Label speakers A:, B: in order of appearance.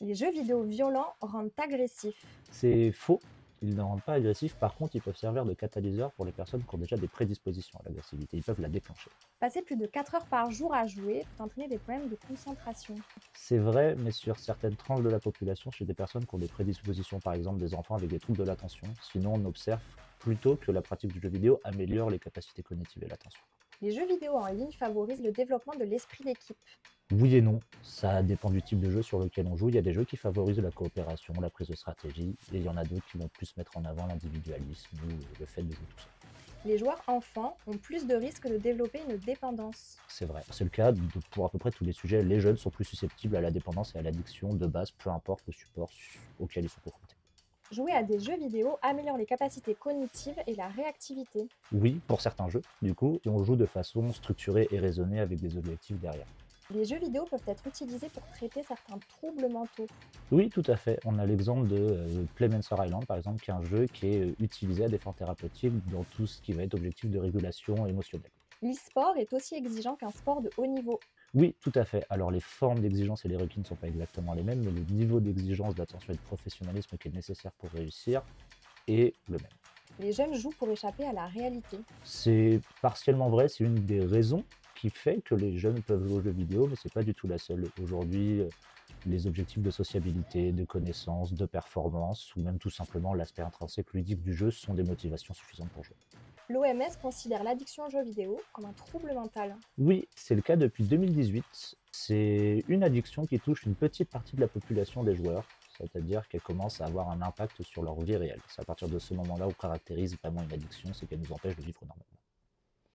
A: Les jeux vidéo violents rendent agressifs.
B: C'est faux, ils ne rendent pas agressifs, par contre ils peuvent servir de catalyseur pour les personnes qui ont déjà des prédispositions à l'agressivité, ils peuvent la déclencher.
A: Passer plus de 4 heures par jour à jouer peut entraîner des problèmes de concentration.
B: C'est vrai, mais sur certaines tranches de la population, chez des personnes qui ont des prédispositions, par exemple des enfants avec des troubles de l'attention, sinon on observe plutôt que la pratique du jeu vidéo améliore les capacités cognitives et l'attention.
A: Les jeux vidéo en ligne favorisent le développement de l'esprit d'équipe.
B: Oui et non, ça dépend du type de jeu sur lequel on joue. Il y a des jeux qui favorisent la coopération, la prise de stratégie, et il y en a d'autres qui vont plus mettre en avant l'individualisme ou le fait de jouer tout seul.
A: Les joueurs enfants ont plus de risques de développer une dépendance.
B: C'est vrai, c'est le cas pour à peu près tous les sujets. Les jeunes sont plus susceptibles à la dépendance et à l'addiction de base, peu importe le support auquel ils sont confrontés.
A: Jouer à des jeux vidéo améliore les capacités cognitives et la réactivité.
B: Oui, pour certains jeux, du coup, si on joue de façon structurée et raisonnée avec des objectifs derrière.
A: Les jeux vidéo peuvent être utilisés pour traiter certains troubles mentaux.
B: Oui, tout à fait. On a l'exemple de Playmancer Island, par exemple, qui est un jeu qui est utilisé à des fins thérapeutiques dans tout ce qui va être objectif de régulation émotionnelle.
A: L'e-sport est aussi exigeant qu'un sport de haut niveau.
B: Oui, tout à fait. Alors les formes d'exigence et les requis ne sont pas exactement les mêmes, mais le niveau d'exigence, d'attention et de professionnalisme qui est nécessaire pour réussir est le même.
A: Les jeunes jouent pour échapper à la réalité.
B: C'est partiellement vrai, c'est une des raisons qui fait que les jeunes peuvent jouer aux jeux vidéo, mais c'est pas du tout la seule. Aujourd'hui, les objectifs de sociabilité, de connaissance, de performance, ou même tout simplement l'aspect intrinsèque ludique du jeu sont des motivations suffisantes pour jouer.
A: L'OMS considère l'addiction aux jeux vidéo comme un trouble mental.
B: Oui, c'est le cas depuis 2018. C'est une addiction qui touche une petite partie de la population des joueurs, c'est-à-dire qu'elle commence à avoir un impact sur leur vie réelle. C'est à partir de ce moment-là où caractérise vraiment une addiction, c'est qu'elle nous empêche de vivre normalement.